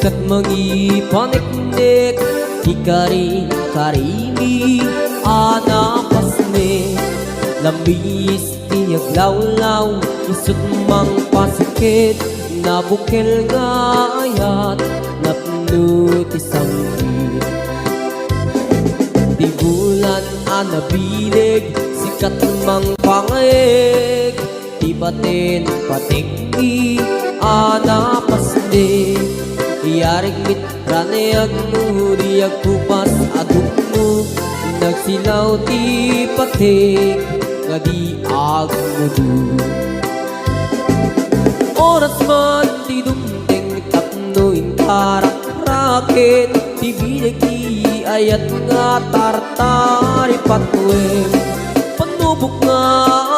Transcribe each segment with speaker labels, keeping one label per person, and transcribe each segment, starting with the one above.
Speaker 1: sikat mangipaniknik, ikarin karimi anapasne. Lamis tiyaglawlaw, isut mang pasikit, nabukil nga ayat, napno ti sanggit. Di bulan anabilig, sikat mang pangayeg, di batin patikki anapasne. Iyarig mitrane agmuri agkupas agukmo, nagsilaw ti patik nga di agmudu. Oras man ti dumting tapno inkarak-rakit, ti binig ti ayat nga tartari patwem. Panubok nga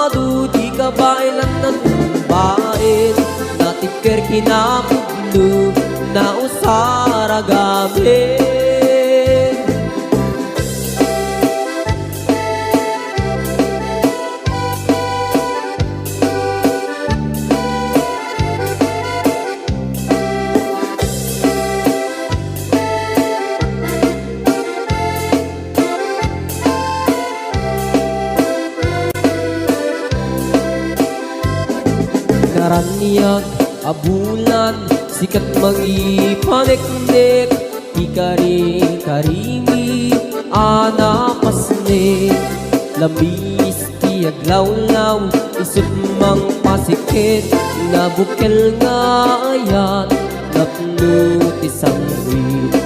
Speaker 1: adu di kabailan ng bain, natikir kinapudno na usara gabi. Karaniyak abulan, sikat mangipaniknik, ikarin karimi anapasne. Lamis tiyaglawlaw, isut mang pasikit, nabukil nga ayat, napno ti sanggit.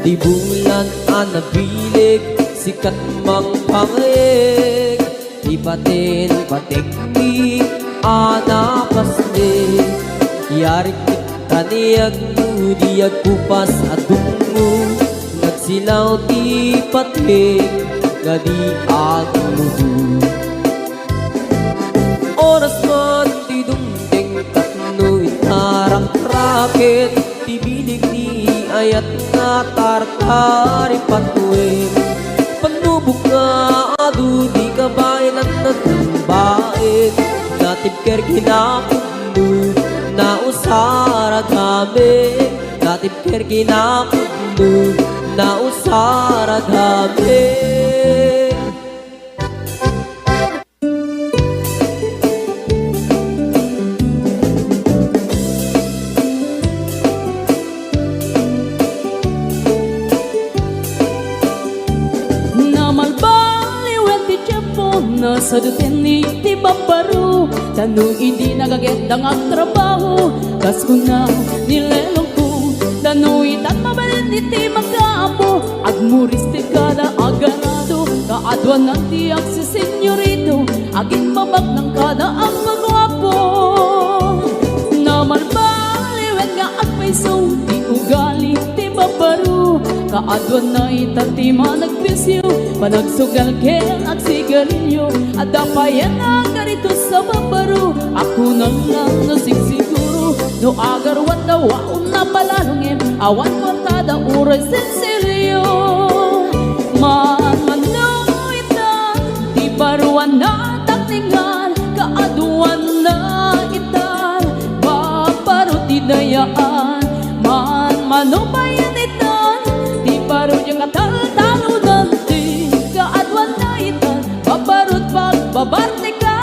Speaker 1: Di bulan anabilig, sikat mang pangayeg, di batin patikki anapasne. Yarik kaniyag di agkupas agungmo, nagsilaw ti patik nga di agmudu. Oras man ti dumting tapno inkarak-rakit, ti bilig ni ayat nga tartari patwem. Panubok nga adu di kabailan ng bain, natibker kinapudno na usara gabi. Natibker kinapudno na usara gabi.
Speaker 2: Sa dutin ni ti babaru, tanong hindi nagagendang ang trabaho, kas ko na nilelong ko, tanong itan mabalin ni ti magkaapo, agmuris ti kada aganado, kaadwan ng ti ang si senyorito, agin mabag ng kada ang magwapo. Naman baliwen nga agpaiso, ti ugali ti babaru, kaadwan na itan ti managpisyo, panagsugal ken at sigarilyo, at dapayan na ganito sa babaru. Ako nang lang nasigsiguro, no agarwan na waon na palalungin, awan kwartada uray sensilyo. Manoitan, di baruan na takningan, kaaduan na itan, babaru ti dayaan. Manubayan itan, di baru yung katal-talo nanti, kaadwan na itan, babarut pagbabarte ka.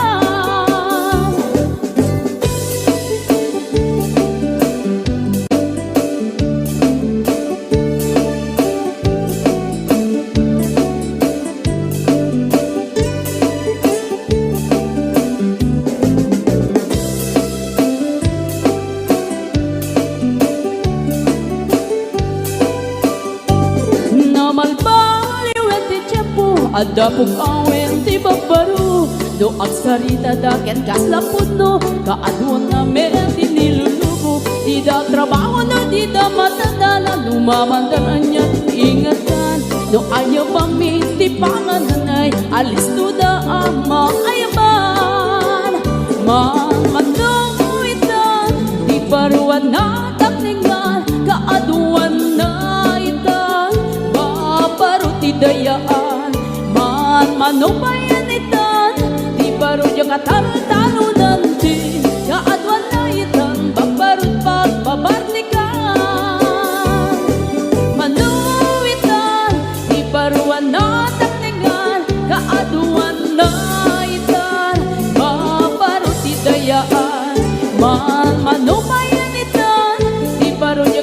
Speaker 2: Adapog awen ti babaru, do agsarita daken kaslapod no, kaadwan na meron ti nilulubo, di da trabaho no, di da matandala, lumamandaran niya ingatan, do ayaw pami ti pangananay, alis no da ang maayaman. Manuitan, di baruan na takningan, kaadwan na itan, babaru ti dayaan. Manubayan itan, di baru yung katal-talo nanti, kaadwan na itan, babarut pagbabarni ka.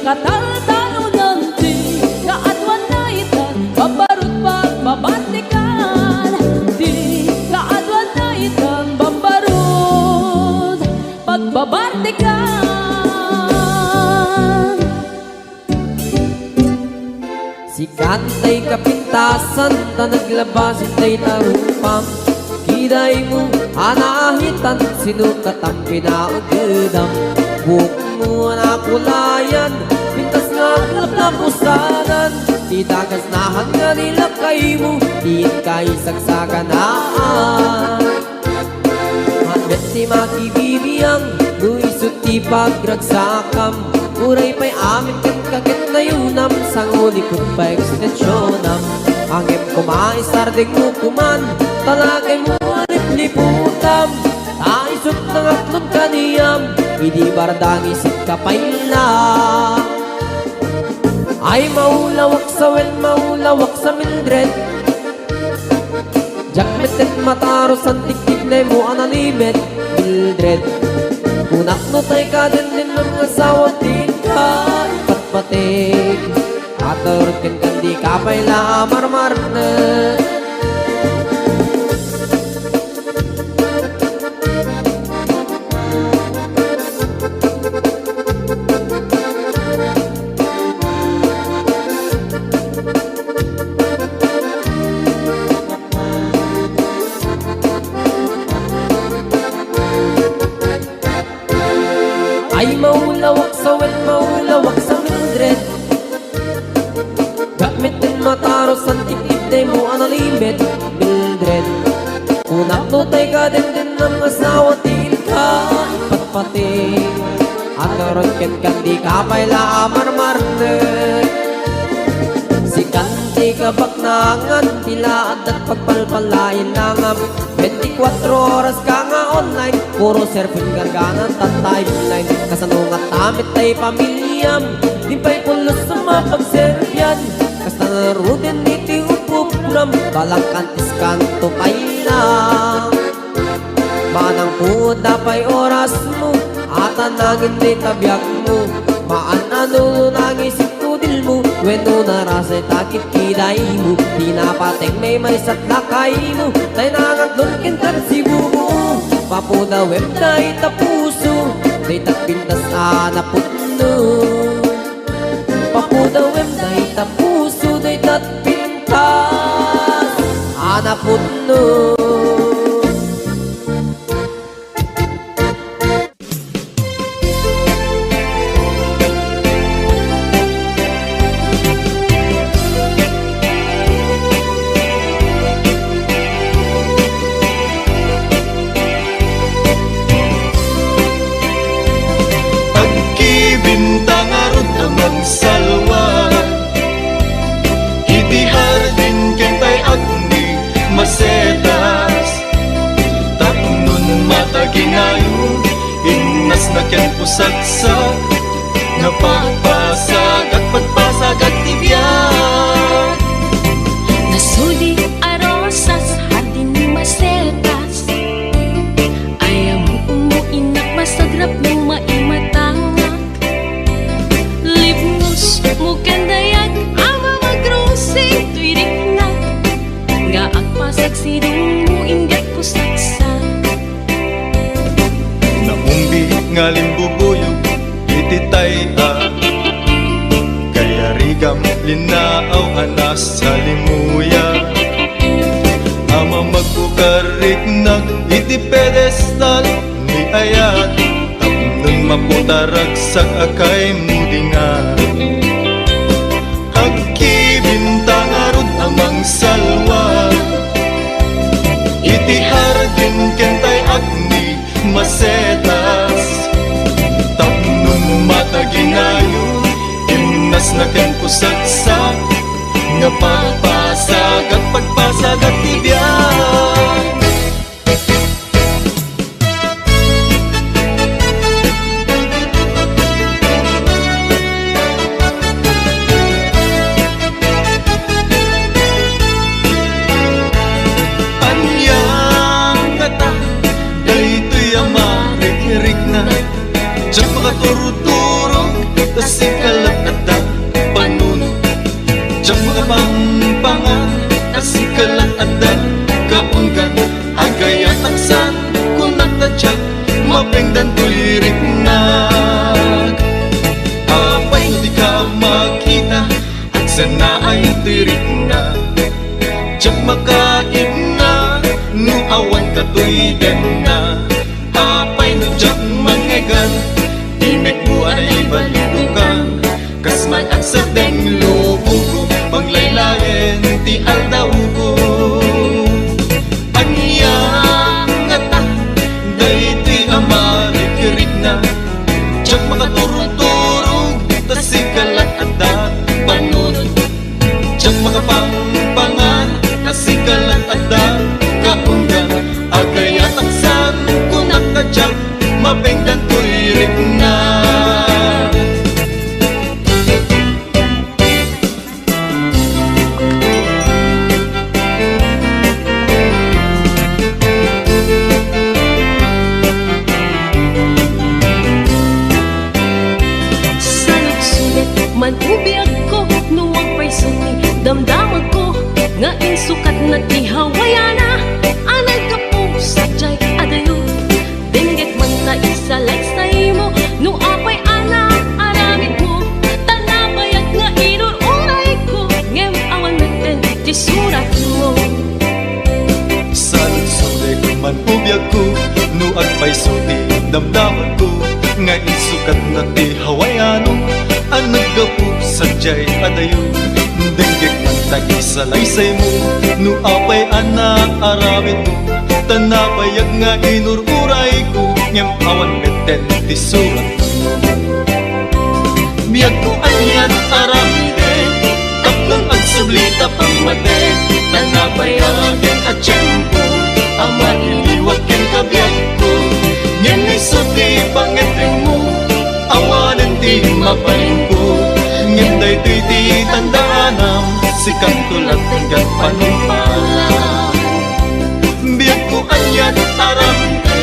Speaker 2: kataltalunan di kaadwan na itan babarut pagbabantikan di kaadwan na itan babarut pagbabantikan.
Speaker 1: Si kantay kapintasan ta naglabasin tay tarumpam kiday mo anahitan sinukat ang pinaugedam buhok mo na kulayan pintas nga na pusanan di dagas na hanga nila kay mo di kay sagsaganaan hanggat si makibibiyang luisot ti pagragsakam uray pa'y amin kat kakit na yunam sang ulikot pa ekstensyonam angem kumaisarding mo kuman talagay mo alip-liputam taisot ng atlong kaniyam hindi bardang isip kapayla ay maulawak sa wen maulawak sa Mildred jakmetet mataros ang tiktik na mo analimet Mildred kunak no tay ka din ng asawa din ka patpatig aturot kan kandi kapayla marmar na ay maulawak sa wen maulawak sa Mildred gamit din mataros ang tiktik na mo analimit Mildred kunak no tay ka din ng asawa din ka patpating at karon ken kandi kapayla marmarne si kandi kabak nangan tila at pagpalpalain nangam 24 oras ka nga online puro surfing garganan tatay online kasanungat tamit tay pamilyam di pa'y pulos sa mapagservyan kasta narudin iti upupuram balang kantis kanto pailang manang puda pa'y oras mo atan nangin di tabyak mo maan ano nangisip tudil mo weno narasay takit kiday mo di napating may satlakay mo tay nangaglon kintan si bumo papuda web na itapuso day tapintas anaputno papuda web na itapuso day tapintas anaputno.
Speaker 3: Bintang arod amang salwa itihar din kentay agni masetas tapnon mata ginayon innas na ken pusagsak napagpasag at pagpasag at tibyan
Speaker 4: nasuli arosas hardin masetas ayaw mo umuinak masagrap ng maimatang mukan dayag ama magrusi tuirik na nga agpasag sidong mo ingat ko saksa
Speaker 3: naumbi nga limbubuyog ititay kaya rigam linaaw anas sa limuya ama magbukarik na iti pedestal ni ayat tapnon maputarag sa akay mudingan bintang arod amang salwa itihar din kentay agni masetas tapnon mata ginayon imnas na ken pusagsak nga pagpasag at pagpasag at tibyan Diyan makaturo-turo, tas ikalat sana ay tirik na Diyak makaib na No awan katoy den na Apay no diyak mangegan Imek mo ay balukan Kasman at sa deng lubong ko Paglaylayan ti aldaw ko Anya nga ta Dayti amarikirik na Diyak makaturog-turog Tasikalat at da panunod Diyak makapangpangan Tasikalat at da kaundan Agay at aksan Kung nakadyak Mabenggan ko'y rik na
Speaker 4: Man ubiyag ko, nuwag pa'y suni Damdamag ko, nga insukat na tihawayana Anay ka po, sadyay adayo Dinggit man ta isa lagsay mo No apay ana, aramid mo Tanabayag nga inururay ko Ngem awan natin, ti surat mo
Speaker 3: Salud-sulit man ubiyag ko Nuag pa'y suti, damdaman ko Nga insukat na ti hawayano Ang naggapo sadyay adayo Denggek man tagi sa laysay mo No apay anak aramid mo Tanapayag nga inururay ko Ngem awan beten ti surat mo Biyag ko anyan aramide Tapnong ang sublita pamate Tanapayagin at tiyempo Ama iliwag ken kabiyag ko Ngem isuti pangeteng mo Awanan di mapaling ko Ngem daytoy ti tandanam Sikang tulad tinggan panumpalan Biyag ko anyan aramide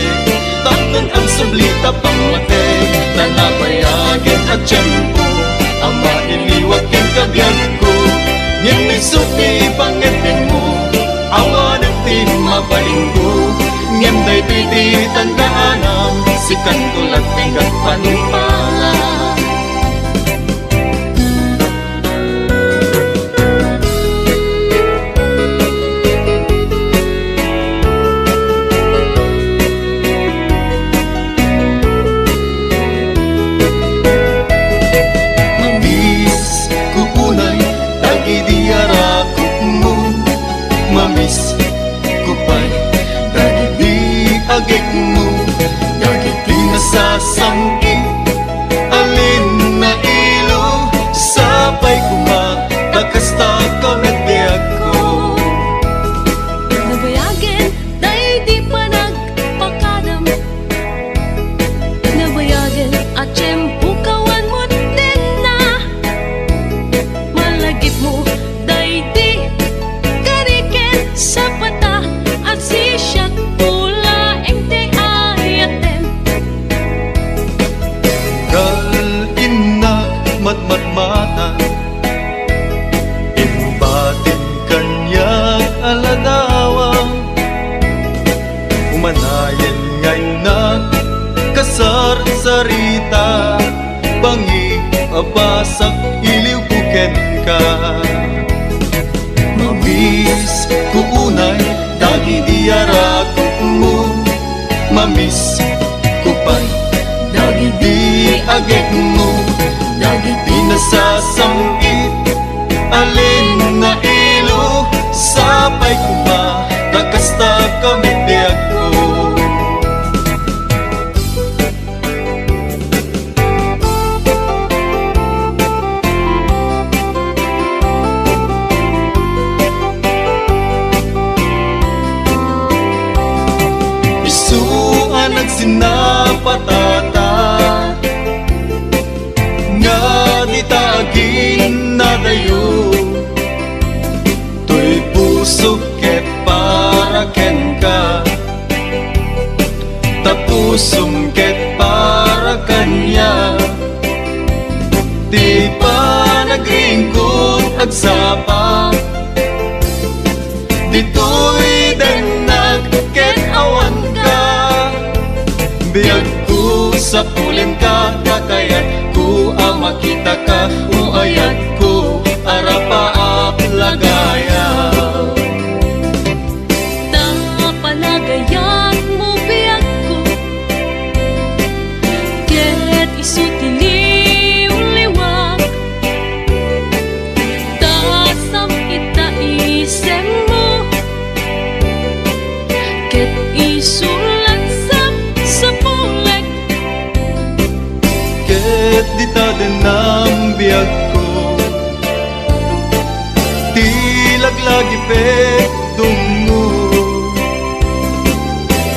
Speaker 3: Tapnon ang sublita pamate Tanapayagin at tiyempo Ama iliwag ken kabiyag ko Ngem isuti pangeteng mo Awanan di mapaling ko Ngem daytoy ti tandanam Sikang tulad tinggan panumpalan Mamis kukunay Tagi diarakot mo Mamis kupay Tagi di agik mo Dagi di nasasangkit Alin na ilo Sapay kumatakasta kamit biyag ko
Speaker 4: Nabayagin, day di pa nagpakadam Nabayagin, at tiyempo kawan mo din na Malagip mo, day di karikin sa pata At sisyak pula eng te ayatem
Speaker 3: Kalinak matmatmata Imbatin kanyag aladawang Umanayan ngay na kasar sarita Bangi abasak iliw kuken ka Mamis kuunay dagi diarakot mo Mamis kupay dagi di agek mo Dagi di nasasangit Alin na ilo Sapay kuma Nakasta kami biyag ko Isuan ang sinapatata Nga di tagin na dayo Tuy puso ket para ken ka Tapusum ket para kanya Di pa nagringkot agsapa Dito'y denag ket awan ka Biyag ko sa pulin ka Kakayat ko ang makita ka Uayat ko arap nagipektong mo.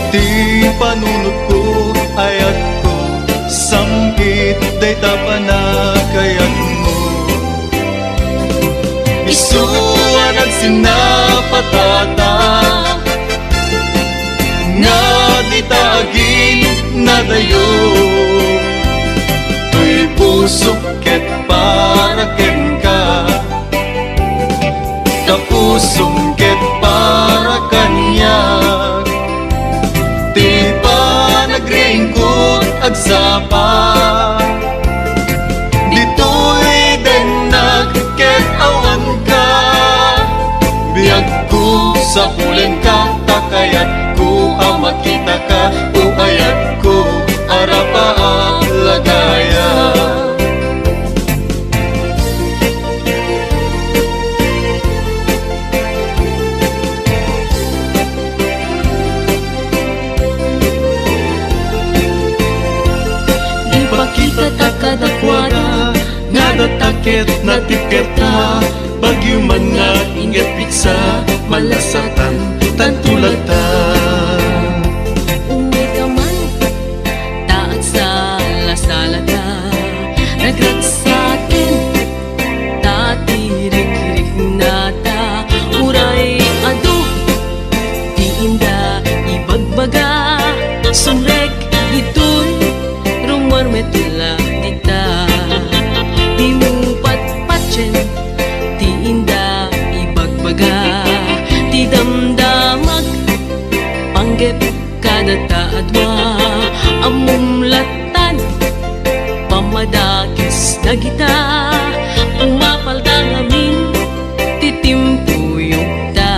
Speaker 3: Ti panunod ko ayat ko, samkit day tapanakayat mo. Isuan at sinapatata, nga di taagin na dayo. Tuy pusok ket para ken ka, kapusong ket para kanya. Di pa nagringkot agsapa, dito'y denag ket awan ka. Biyag ko sa pulen ka, takayat ko makita ka, uayat ko arapa ang lagaya.
Speaker 4: Ipakita ta kadakwada,
Speaker 3: nga datakit na tiketa, bagyo man nga ingat piksa, malasatan tantulata.
Speaker 4: uwi ka man, taat sa lasalata, nagrat sa atin, tatirik-rik nata, uray ado, di inda ibagbaga, sumrek ito'y rumor metula dita, di mo patpatsin, di inda ibagbaga, di damdamag, panggep kada taadwa, amumlatan, pamadakis na kita, umapalda ngamin, titimpuyog ta.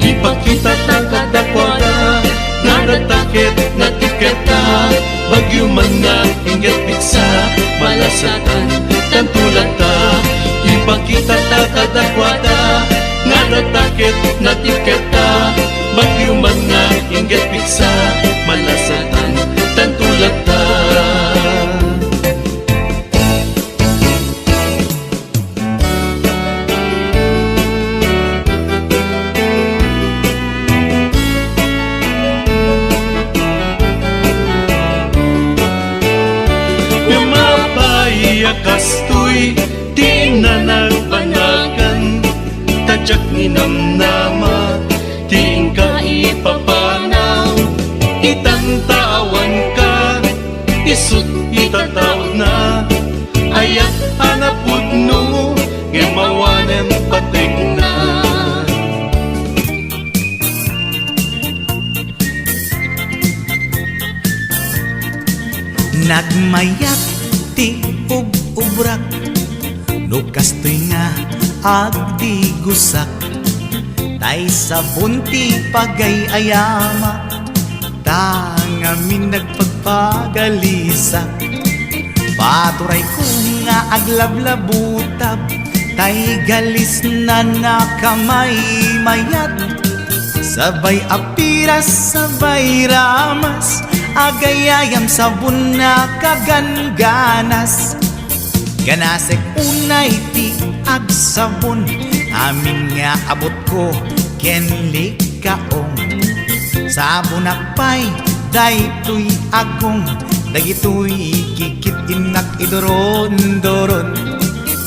Speaker 3: Ipakita ta kadakwada, nga datakit na tiketa, bagyo man nga ingat piksa, malasatan tantulata. Ipakita ta kadakwada, nga datakit na tiketa, bagyo man nga ingat piksa, malasatan tantulata. Kastoy, di na nagpanagan, tadyak ni namnama, di ka ipapanaw, itantawan ka, isut itatawag na, ayat anapod no, ngemawanem patek na.
Speaker 5: Nagmayak ti ubrak, no kastoy nga agdi gusak, tay sabon ti pagayayama, tangamin nagpagpagalisak. Paturay ko nga aglablabutab, tay galis na nakamay mayat, sabay apiras, sabay ramas, agayayam sabon na kaganganas. Ganasek unay ti agsabon, amin nga abot ko kenlik kaong. Sabon akpay, daytoy agong, dagitoy kikit inak idoron-doron.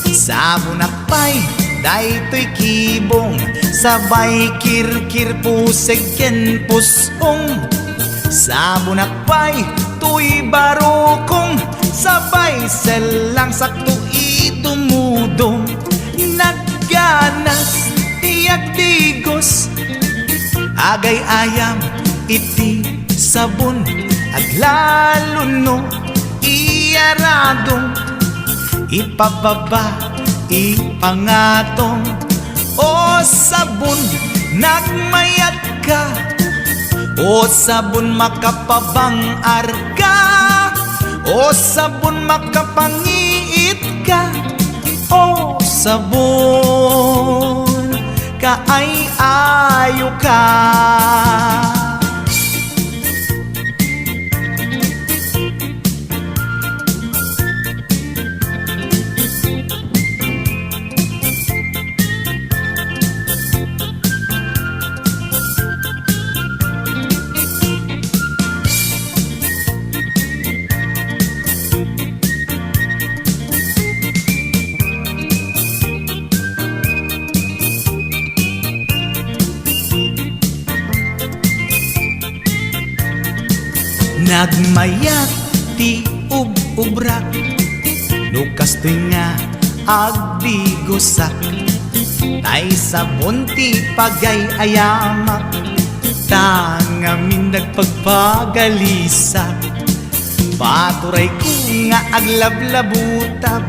Speaker 5: Sabon akpay, daytoy kibong, sabay kirkir puseg ken pusong. Sabon akpay, tuy barukong, sabay selang sakto itumudong. Nagganas tiyak digos, agay ayam iti sabon, aglalo no iyaradong, ipababa ipangatong. O sabon nagmayat ka, o sabon makapabang arka, o sabon makapangiit ka, o sabon kaay-ayo ka. Nagmayat ti ubrak Lukas nga agdigusak Tay sabon ti pagay ayamak Tangamin nagpagpagalisak Paturay ko nga aglablabutab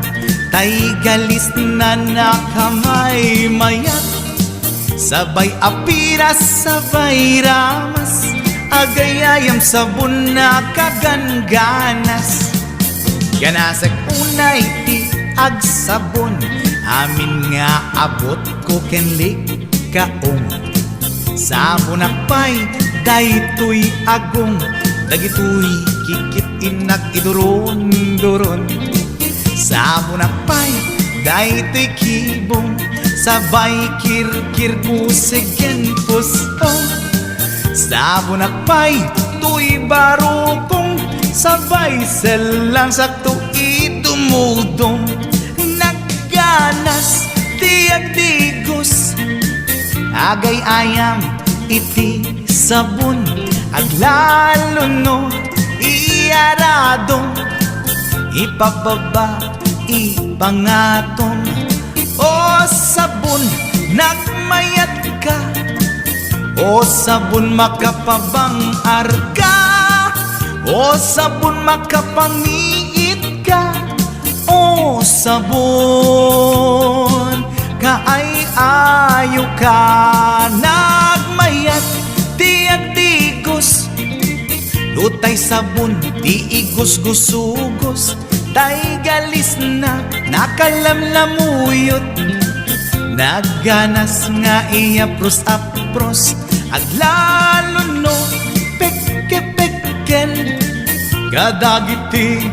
Speaker 5: Tay galis na nakamay mayat Sabay apiras, sabay ramas Agayayam sabon na kagangganas Ganasag unay ti agsabon Amin nga abot ko kenlik kaong Sabon akpay daytoy agong Dagitoy kikit inak iduron-duron Sabon akpay daytoy kibong Sabay kirkir pusegen pusong Sabon akpay tuy barukong Sabay selang sakto idumudong Nagganas tiag digos Agay ayam iti sabon Aglalo no iyaradong Ipababa ipangaton O sabon nagmayat ka O sabon makapabang arka O sabon makapangiit ka O sabon kaay ayo ka Nagmayat tiag digos Lutay sabon di igos-gusugos Tay galis na nakalamlamuyot Nagganas nga iya pros-apros Aglalo no pekke-pekken Kadagiti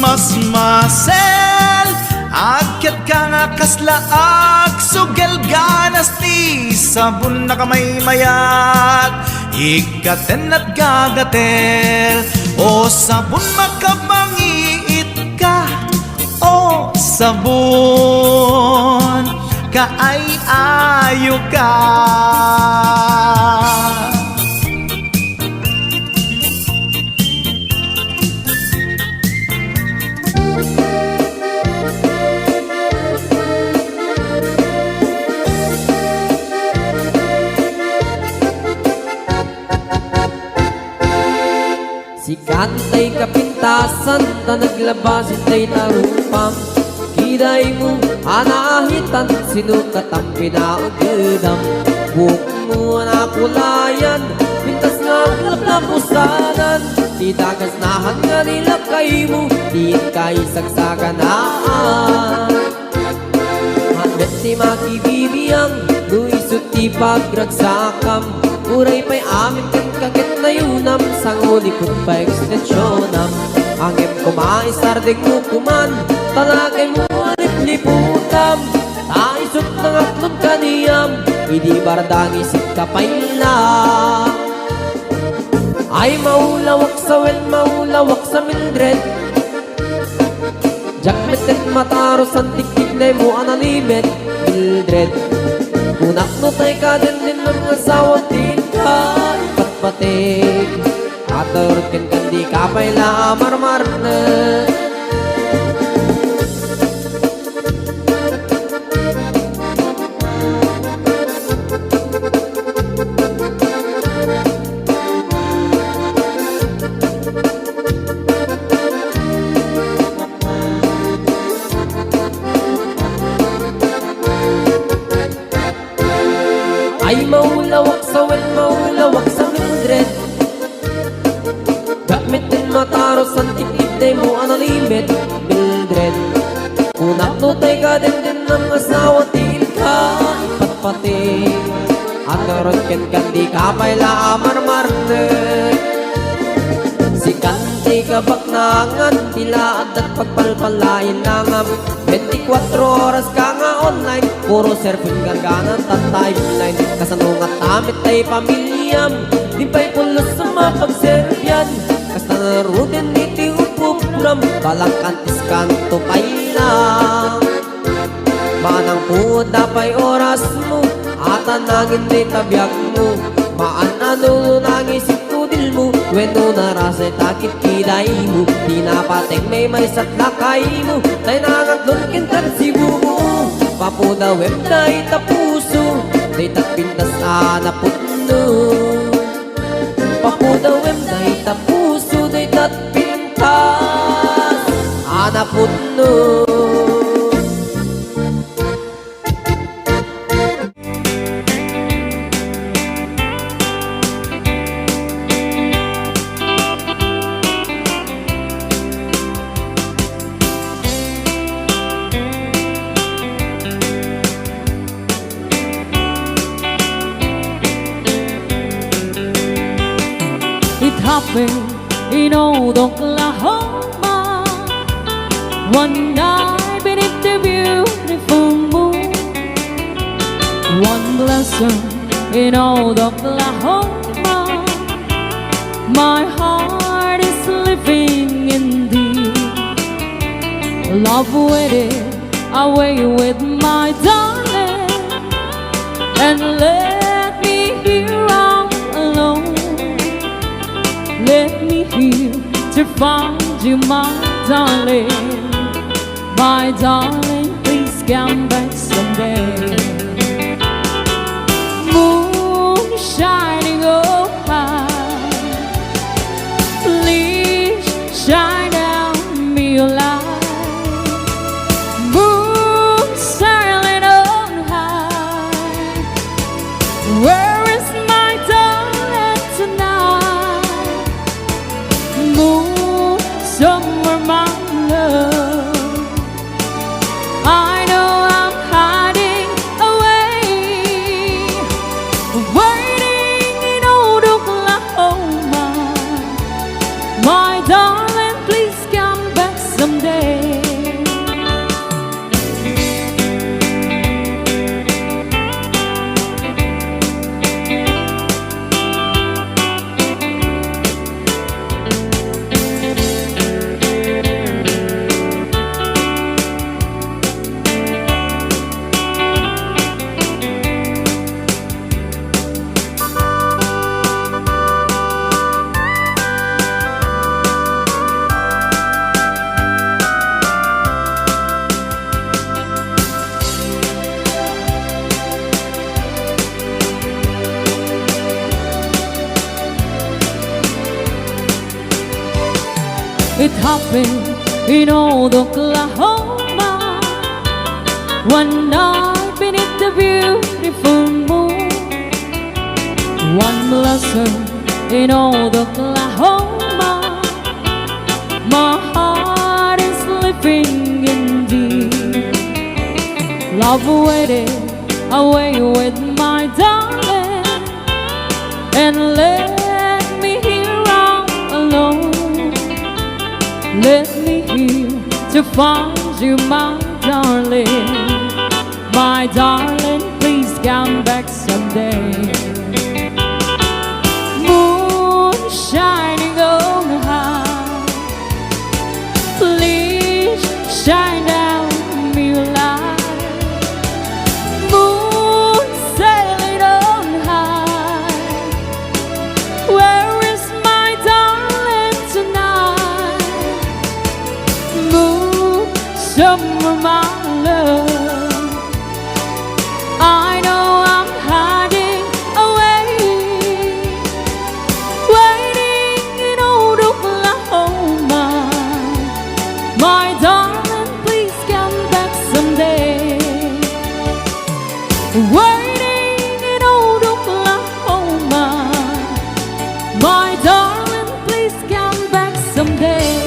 Speaker 5: mas masel Akyat ka nga kaslaag Sugel ganas ti sabon na kamay mayat Ikaten at gagatel O sabon makapangiit ka O sabon kaay ayo ka
Speaker 1: Si kantay kapintasan na naglabas tay tarupam Kiday mo anahitan sinukat ang pinaagdam Buk mo na kulayan pintas nga lapusanan Di dagas nahan nga nila kay mo Di kay sagsaganaan Handet si makibibiyang Luisot ti pagragsakam Uray pa'y amin kan kakit na yunam Sang ulikot pa ekstensyonam Angem kumaisardeg mo kuman Talagay mo alit liputam Taisot ng aklod kaniyam Idi bardang isip kapayla Ay maulawak sa wen, maulawak sa Mildred Jakmetet mataros ang tiktik na mo analibet Mildred Kunak no tay ka din ng asawa din ka Ipatpatig Aturot kan kandi kapay la marmar na Ay maulawak sa wen, maulawak sa Mildred Gamit din mataros ang tikitay mo analimit Mildred Kunak no tay ka din ng asawa tiin ka Ipatpatig At karon ken kandi kapay la marmarne Si kandi kabaknangan Tila at pagpalpalain nangam 24 oras ka nga online Puro surfing garganan at timeline Kasanungat tamit tay pamilyam Di pa'y pulos sa mapagservyan Kasta narudin iti upupuram Balang kantis kanto pa'y lang Manang po dapay oras mo At anangin may tabiyag mo Maan ano nang isip ko din mo Weno narasay takit kiday mo Di napateng may satlakay mo Tay nangatlon kintar si bumo Papuda web na itapuso Day tapintas anaputno Papuda web na itapuso Day tapintas anaputno
Speaker 2: It happened in old Oklahoma one night beneath the beautiful moon. One blossom in old Oklahoma. My heart is living in thee. Love waited away with my darling and let me here all alone. Let me here to find you, my darling. My darling, please come back someday. Moon shining oh high, please shine down me your light. Moon sailing on high, where is my darling tonight? Moon, somewhere my love. I know I'm hiding away, waiting in old Oklahoma. My darling, please come back someday. It happened in old Oklahoma one night beneath the beautiful moon. One blossom in old Oklahoma. My heart is living in thee. Love waited away with my darling and let me here all alone. Let me here to find you, my darling. My darling, please come back someday. Moon shining on high, please shine down me your light. Moon sailing on high, where is my darling tonight? Moon, somewhere my love. I know I'm hiding away, waiting in old Oklahoma. My darling, please come back someday. Waiting in old Oklahoma. My darling, please come back someday.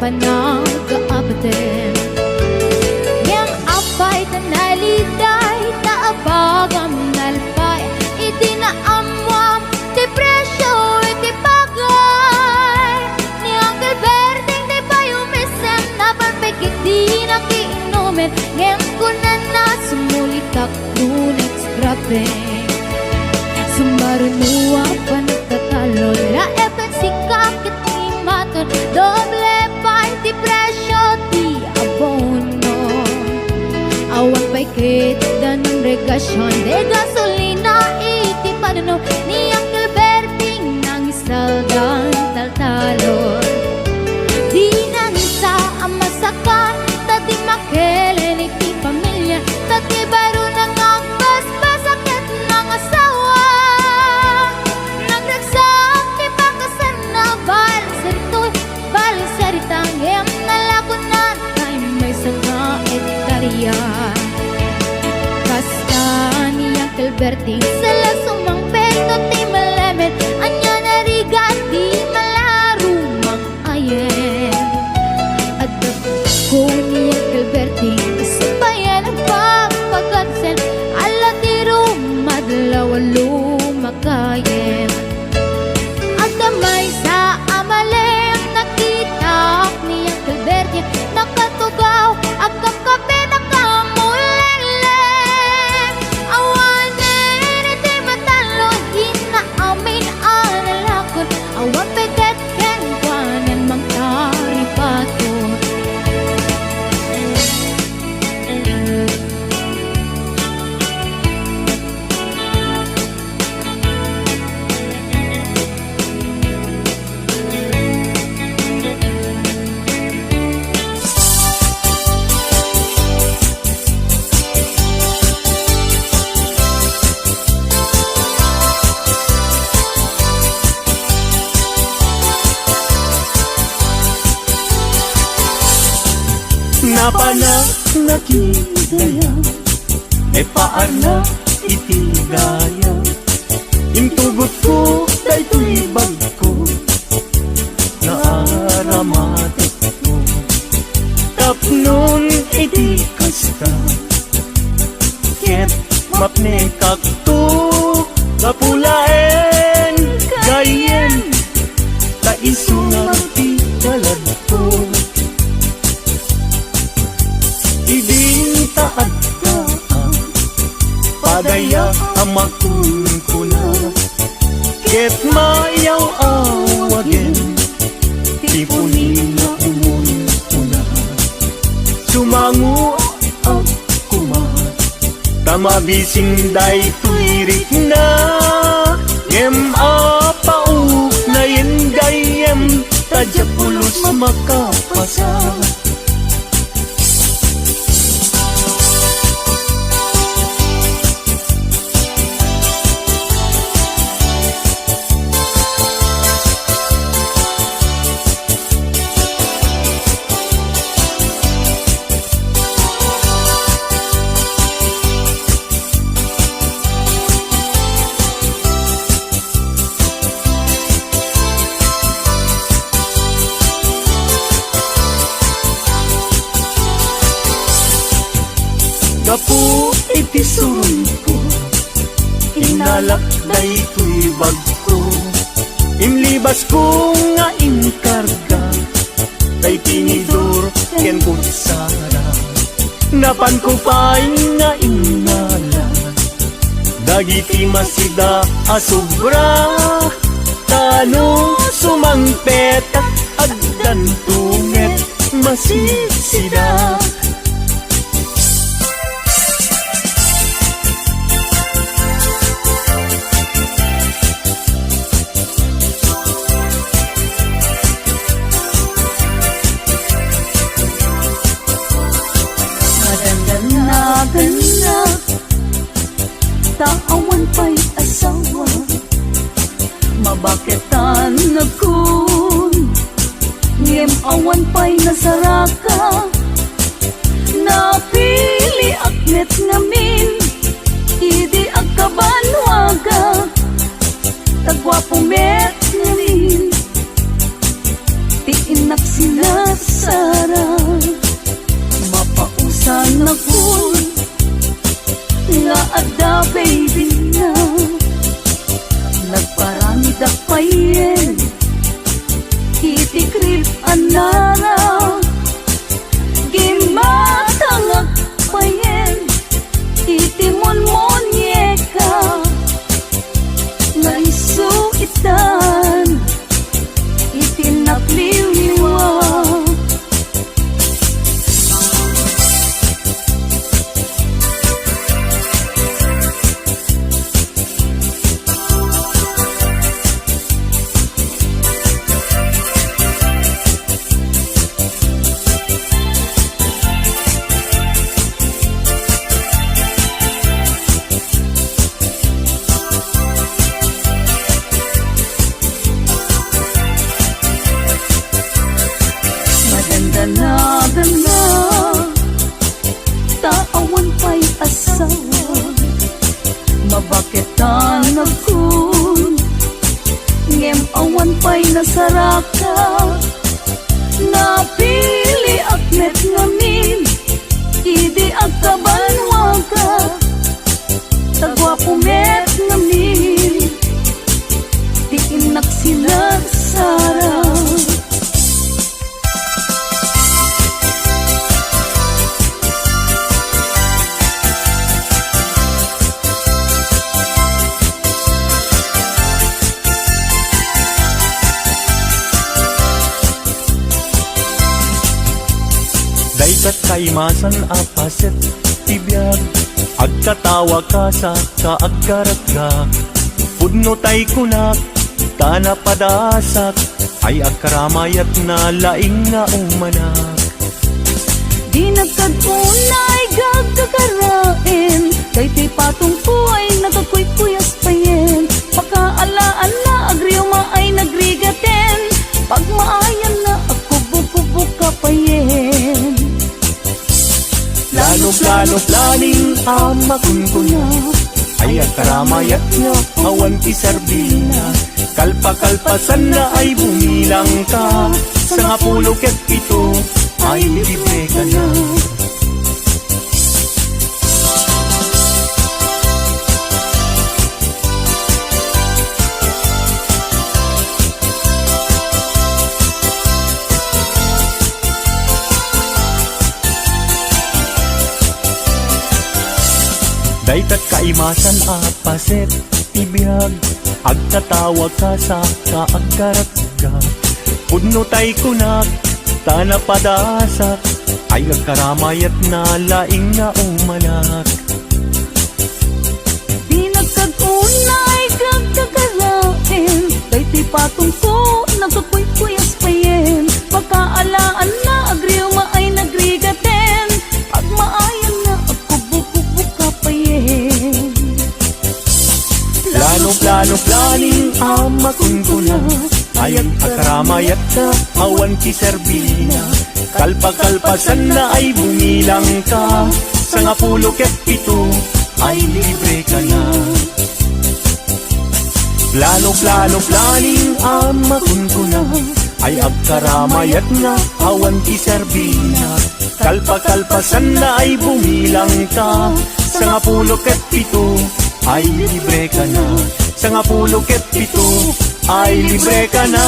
Speaker 6: panagkaabatin. Yang apay tanaliday, taabagam nalpay, iti naamwam, ti presyo, iti bagay. Ni Uncle Berting, ti payumisen, napanpikit di nakiinumin, ngayon ko na sumulitak nunex grabe. Sumarunua pa nagtatalo, laepen si kakit ni maton, doble pa ti presyo, ti abono. Awan pa'y kita ng regasyon, de gasolina, iti panuno, ni Uncle Berting nang isaldan taltalon. Di nang isa ang masakan, tati makelen iti pamilya, tati baro nang ang basbasakit ng asawa. Nagragsak ti pakasan na balisaritang em nalakunan, ay may sanga etarya. Kasta ni Uncle Berting, sala sumang peto ti malamet, anya narigat di malarumang ayen. At ko ni Uncle Berting, sabayan ang papagadsel, ala ti rumadlaw lumakayen. At damay sa amalem, nakita ni Uncle Berting, nakatugaw, agam kape nakamuleleng. Awanin iti matalo, inaamin analakon, awan peget ken kwanen mang taripaton.
Speaker 5: Napana nakidaya, e paana iti gaya. Intugot ko daytoy bagko, naaramatik ko. Tapnon iti kasta, ket mapne kakto, kapulaen gayen, taisunag ti kalad ko. Idintaad ka, padaya amakun ko na, ket mayaw awagin, tipunin na umon ko na. Sumangu ako man, tamabising day tuirik na, ngem apau na yendayem, tadya pulos makapasa. Kapu iti sumpo, inalak daytoy bagko, imlibas ko nga inkarga, tay tinidor ken kutsara. Napan ko pa'y nga ingala, dagiti masida asobra, tano sumangpetak agdan tunget masisida.
Speaker 2: Ganda, taawan pa'y asawa, mabaketan nagkun, ngem awan pa'y nasaraka, napili aknet ngamin, idi agkabanwaga, tagwapong met ngamin, ti inak sinas sarang mapausan na kun nga ada baby na nagparami dakpayen itikrip anara gimatangak payen itimon monyeka nga isuitan itinapliwiwa. Ganda taawan pa'y asawa mabaketan agkun ngem awan pa'y nasaraka napili akmet ngamin idi agkabanwaga tagwapumet ngamin di inak sinasara.
Speaker 5: Daykat kaimasan apaset tibiyag agkatawa ka sa kaagkaragak pudno tay kunak kana padasak ay agkaramayat na laing nga umanak.
Speaker 2: Di nagkadunay gagkakarain kay ti patong ko ay nagkakuykuyas payen pakaalaan na agriuma ay nagrigaten pagmaayan na ako bububuka payen.
Speaker 5: Plano planing amakun ay agkaramayat nga awan isarbina kalpa-kalpasan na ay bumilang ka sa nga 17 ay libre ka na. Daytat kaimasan apaset tibiyag agkatawa ka sa kaagkaragka pudno tay kunak tana padasak ay agkaramayat na laing na umanak.
Speaker 2: Di nagkadunay gagkakarain kay ti patong ko nagkakuykuyas payen pakaalaan na agriuma ay nagrigaten pagmaayan na ako bububuka payen.
Speaker 5: Plano planing amakun ay agkaramayat na awan kiserbina kalpa-kalpasan na ay bumilang ka sa nga 17 ay libre ka na. Plano planing amakun ay agkaramayat na awan kiserbina kalpa-kalpasan na ay bumilang ka sa nga 17 ay libre ka na. Sa nga 17 ay libre ka na.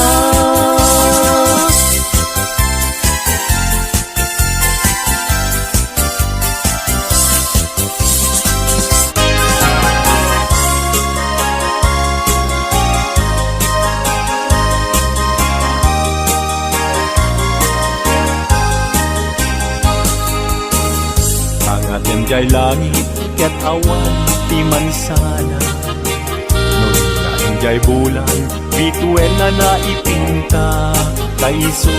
Speaker 5: Angaten jay langit ket awan ti mansana jay bulan bituen na naipinta kaiso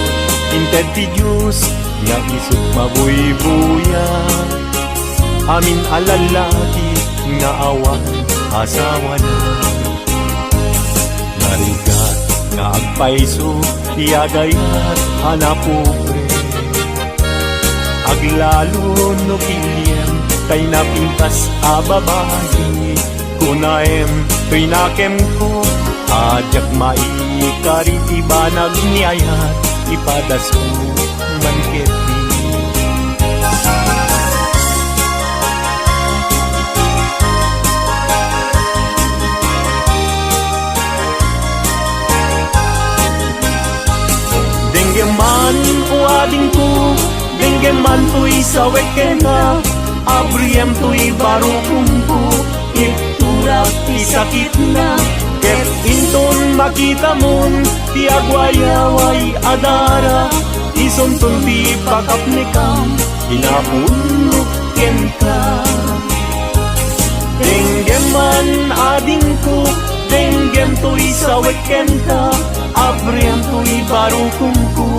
Speaker 5: inted ti Diyos nga isut mabuybuya amin alalaki nga awan asawa na narigat nga agpaiso iagayat hanapupre aglalo no piliem tay napintas ababahi kunaem pinakem ko ajak maikariti banag niyayat ipadas ko mankepi. Denggeman uading ko, denggeman tuy sa wekena, abriem tuy baru kumpu, iturak isakit na. Ket inton makita mon, tiagwayaway adara, isontun ti pakap ni kam, inapunok ken ka. Denggeman ading ko, denggem tuy sa wekena, abriem tuy baru kumpu,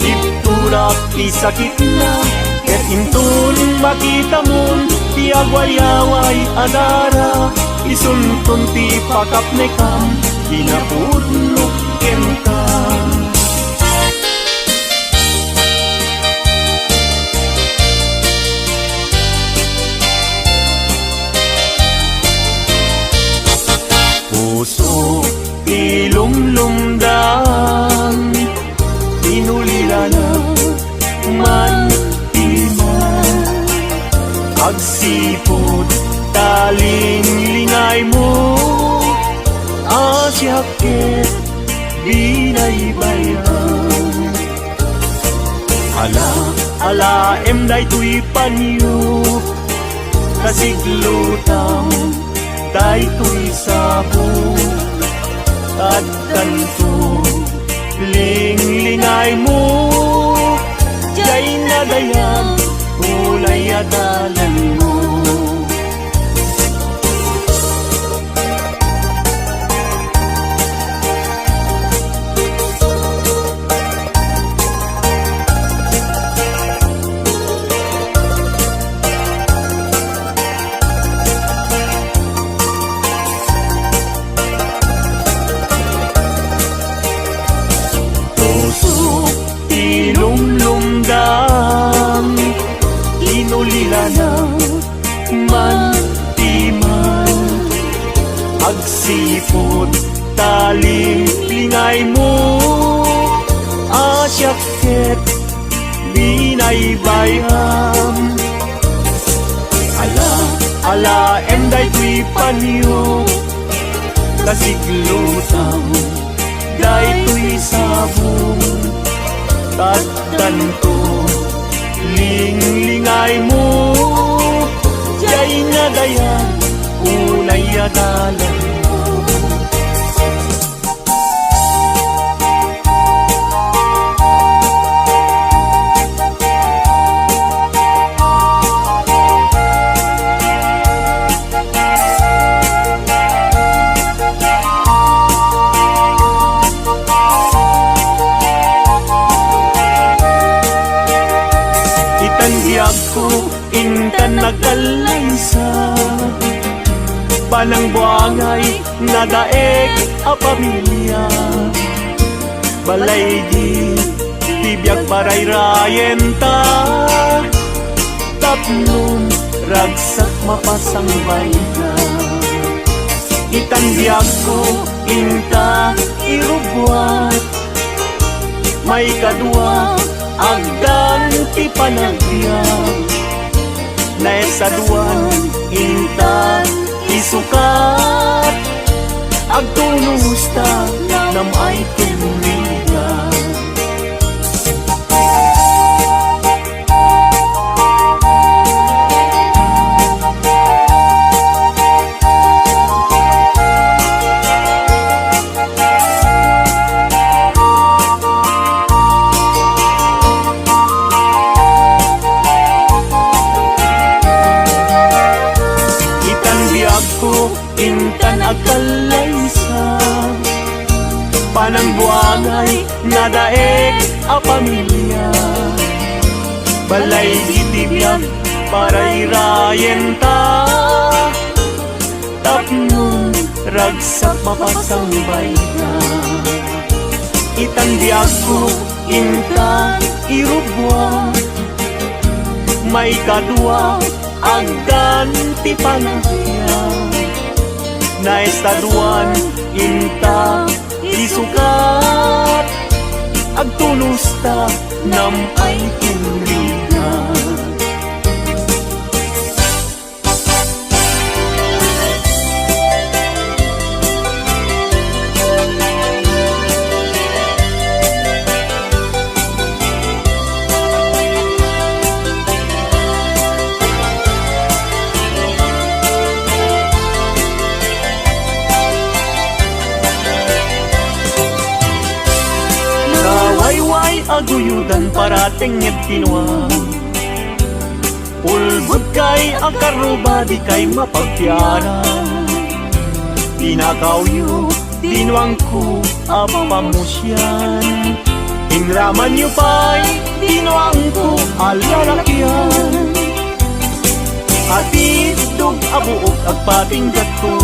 Speaker 5: iturak isakit na. Ket inton makita mon, tiagwayaway adara, isuntun ti pakap ni kam, ginapudnok ken ka. Puso ilumlumdan, inulila na man timan, agsipod taling lingay mo, asyakit binaybayan. Ala emday tuy panyo, kasiglutang day tuy sabo, at kanto lingay mo, jay nadayan, ulay adalan mo. Ilumlumdam, inulila na man timan, agsipod taling lingay mo, asyakit binaybayan. Ala emday tuy panyo, kasiglutang day tuy sabong, at ganto lingay mo, jay nadayan, ulay adalan mo. Ko intan nagalaysa, panang buangay nadaek a pamilya, balay di tibiyag parayrayen ta, tapnong ragsak mapasang bayda. Itanbiag ko inta irubwat, may kadwa agdan ti panagbiag, naisaduan inta isukat, agtulusta nam ay tinriga. Intan agkalaysa, panang buangay nadaek a pamilya, balay ditibiyag parayrayen ta, tapnon ragsak mapasang bayta. Itanbiag ko inta irubwa, may kadwa agdan ti panagbiag, naistaduan inta isukat, agtulusta nam ay tinrihan. Kawayway aguyudan parating ngit kinwa, ulbud kay akaruba di kay mapagtiara. Pinakawyo dinwang ko apamusyan, inraman nyo pa'y dinwang ko alalakyan. Atid dog abuok agpatinggat ko,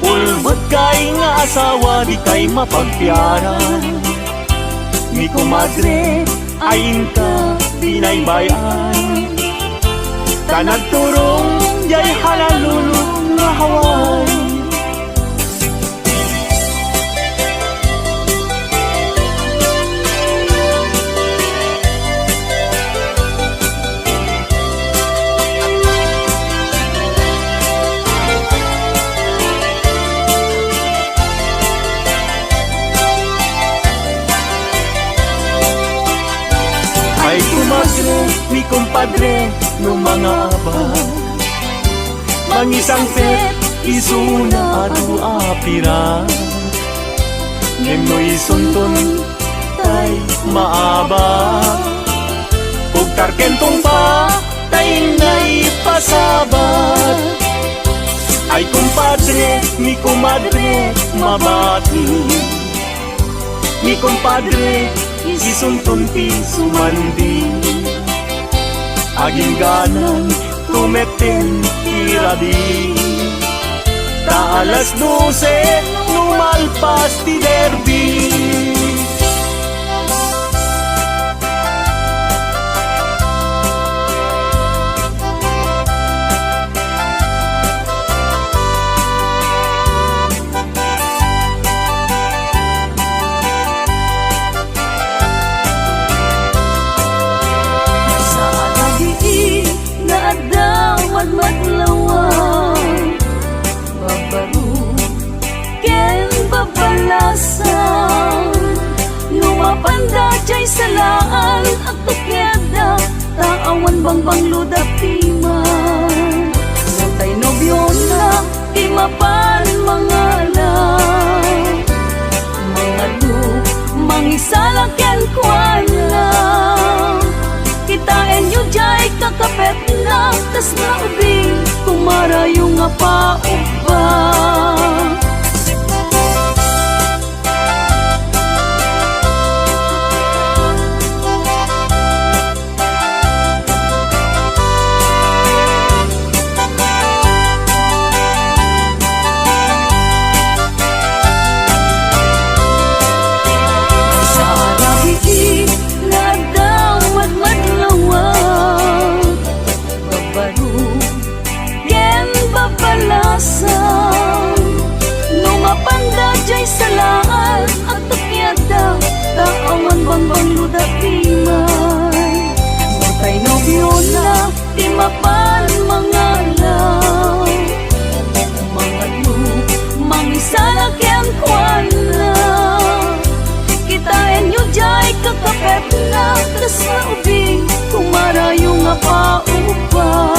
Speaker 5: ulbud kay nga asawa di kay mapagtiaran. Mi kumadre ayin ka binaybayan, kanagturong jay halalulong nga haway. Ay kumadre, mi kumpadre, no mga abad, mangisang pet, isuna adu apira. Nemoy sunton, tay maaba, pugtarkentong pa, tay na'y pasabat. Ay kumpadre, mi kumadre, mabati, mi kumpadre, isunton ti sumandi, aging ganan tumeten tiradi. Ta alas 12 numalpas ti derby.
Speaker 2: Madlawang babaru ken babalasan, lumapanda jay salaan at tukyada, taawan bangbang ludatiman. Nantay nobyo na imapan mga lang, mga lu mangisala ken kwan lang. Kitain nyo jay kakapet na, tas na ubing kumara yung nga pauba. Lumapanda jay salaan at tukyada, taawan bangbang ludatiman. Mortay nobyo na timapan mga lang, mga lu mangisala ken kwan na. Kitain nyo jay kakapet na, tas na ubing kumara yung nga paupa.